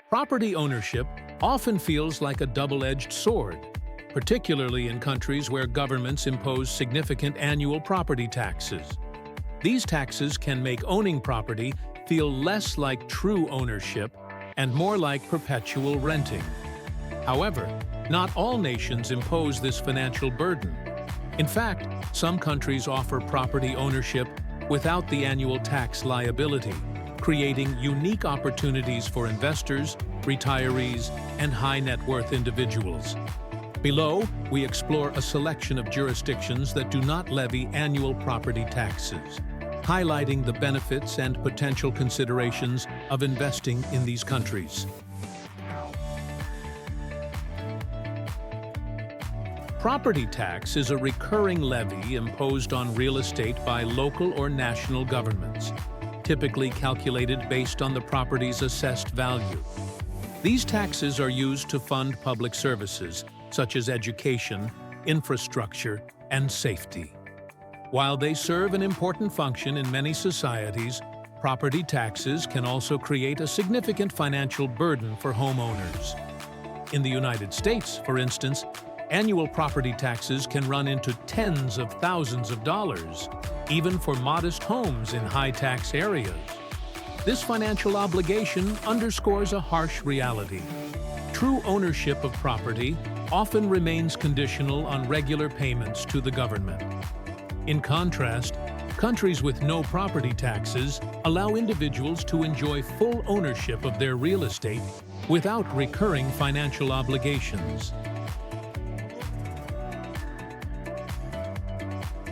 Property ownership often feels like a double-edged sword, particularly in countries where governments impose significant annual property taxes. These taxes can make owning property feel less like true ownership and more like perpetual renting. However, not all nations impose this financial burden. In fact, some countries offer property ownership without the annual tax liability, creating unique opportunities for investors, retirees, and high-net-worth individuals. Below, we explore a selection of jurisdictions that do not levy annual property taxes, highlighting the benefits and potential considerations of investing in these countries. Property tax is a recurring levy imposed on real estate by local or national governments, typically calculated based on the property's assessed value. These taxes are used to fund public services, such as education, infrastructure, and safety. While they serve an important function in many societies, property taxes can also create a significant financial burden for homeowners. In the United States, for instance, annual property taxes can run into tens of thousands of dollars, even for modest homes in high-tax areas. This financial obligation underscores a harsh reality. True ownership of property often remains conditional on regular payments to the government. In contrast, countries with no property taxes allow individuals to enjoy full ownership of their real estate without recurring financial obligations.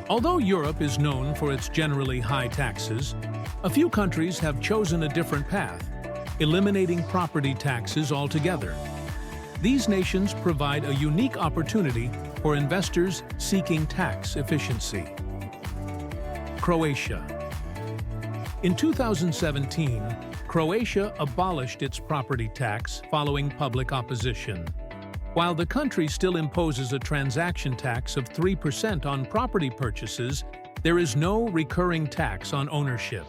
Although Europe is known for its generally high taxes, a few countries have chosen a different path, eliminating property taxes altogether. These nations provide a unique opportunity for investors seeking tax efficiency. Croatia. In 2017, Croatia abolished its property tax following public opposition. While the country still imposes a transaction tax of 3% on property purchases, there is no recurring tax on ownership.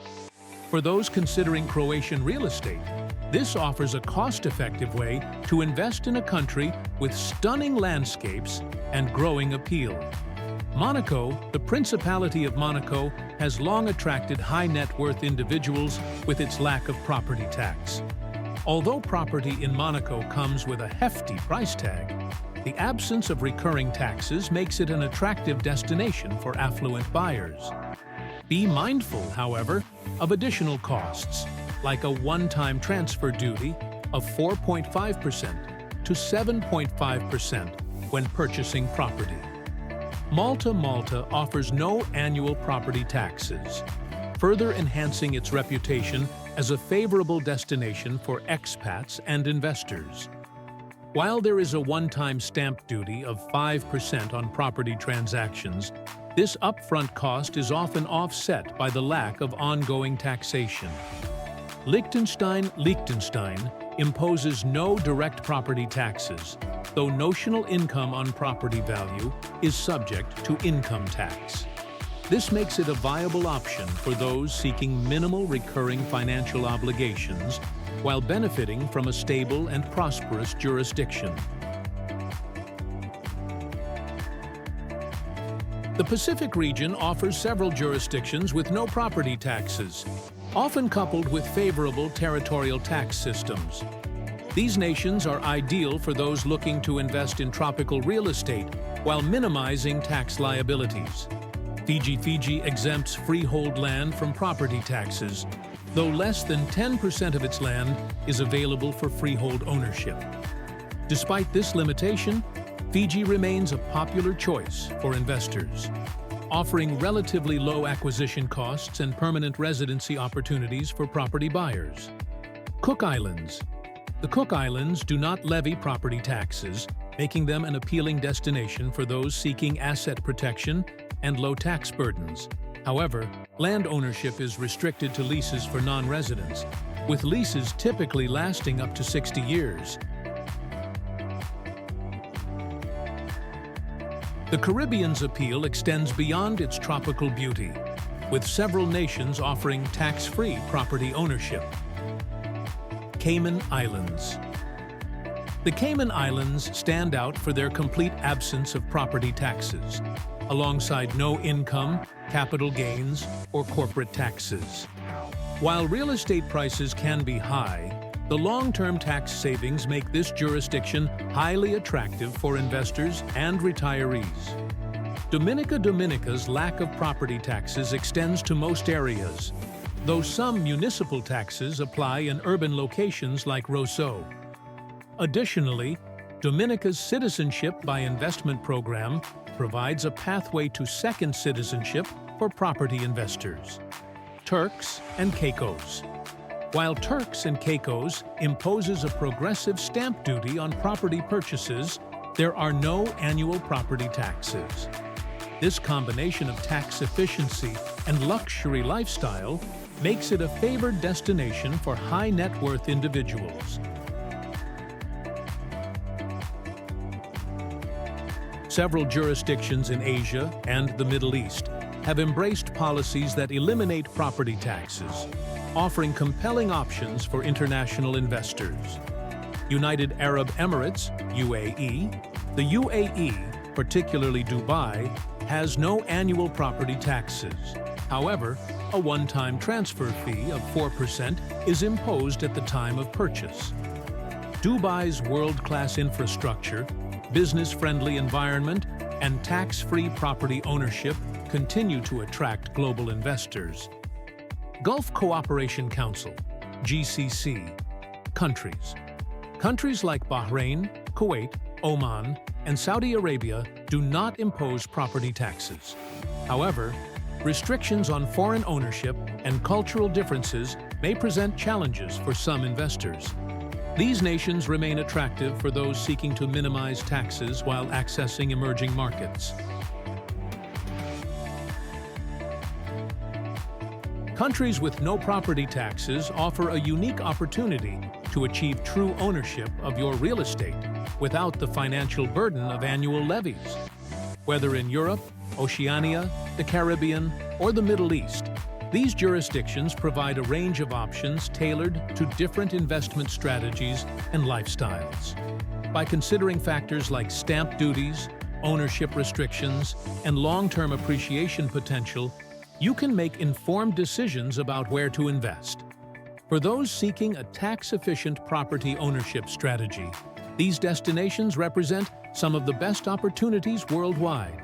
For those considering Croatian real estate, this offers a cost-effective way to invest in a country with stunning landscapes and growing appeal. Monaco, the Principality of Monaco, has long attracted high-net-worth individuals with its lack of property tax. Although property in Monaco comes with a hefty price tag, the absence of recurring taxes makes it an attractive destination for affluent buyers. Be mindful, however, of additional costs, like a one-time transfer duty of 4.5% to 7.5% when purchasing property. Malta offers no annual property taxes, further enhancing its reputation as a favorable destination for expats and investors. While there is a one-time stamp duty of 5% on property transactions, this upfront cost is often offset by the lack of ongoing taxation. Liechtenstein imposes no direct property taxes, though notional income on property value is subject to income tax. This makes it a viable option for those seeking minimal recurring financial obligations while benefiting from a stable and prosperous jurisdiction. The Pacific region offers several jurisdictions with no property taxes, often coupled with favorable territorial tax systems. These nations are ideal for those looking to invest in tropical real estate while minimizing tax liabilities. Fiji exempts freehold land from property taxes, though less than 10% of its land is available for freehold ownership. Despite this limitation, Fiji remains a popular choice for investors, offering relatively low acquisition costs and permanent residency opportunities for property buyers. Cook Islands. The Cook Islands do not levy property taxes, making them an appealing destination for those seeking asset protection and low tax burdens. However, land ownership is restricted to leases for non-residents, with leases typically lasting up to 60 years. The Caribbean's appeal extends beyond its tropical beauty, with several nations offering tax-free property ownership. Cayman Islands. The Cayman Islands stand out for their complete absence of property taxes, alongside no income, capital gains, or corporate taxes. While real estate prices can be high, the long-term tax savings make this jurisdiction highly attractive for investors and retirees. Dominica's lack of property taxes extends to most areas, though some municipal taxes apply in urban locations like Roseau. Additionally, Dominica's Citizenship by Investment program provides a pathway to second citizenship for property investors. Turks and Caicos. While Turks and Caicos imposes a progressive stamp duty on property purchases, there are no annual property taxes. This combination of tax efficiency and luxury lifestyle makes it a favored destination for high net worth individuals. Several jurisdictions in Asia and the Middle East have embraced policies that eliminate property taxes, offering compelling options for international investors. United Arab Emirates, UAE. The UAE, particularly Dubai, has no annual property taxes. However, a one-time transfer fee of 4% is imposed at the time of purchase. Dubai's world-class infrastructure, business-friendly environment, and tax-free property ownership continue to attract global investors. Gulf Cooperation Council, GCC. Countries. Countries like Bahrain, Kuwait, Oman, and Saudi Arabia do not impose property taxes. However, restrictions on foreign ownership and cultural differences may present challenges for some investors. These nations remain attractive for those seeking to minimize taxes while accessing emerging markets. Countries with no property taxes offer a unique opportunity to achieve true ownership of your real estate without the financial burden of annual levies. Whether in Europe, Oceania, the Caribbean, or the Middle East, these jurisdictions provide a range of options tailored to different investment strategies and lifestyles. By considering factors like stamp duties, ownership restrictions, and long-term appreciation potential, you can make informed decisions about where to invest. For those seeking a tax-efficient property ownership strategy, these destinations represent some of the best opportunities worldwide.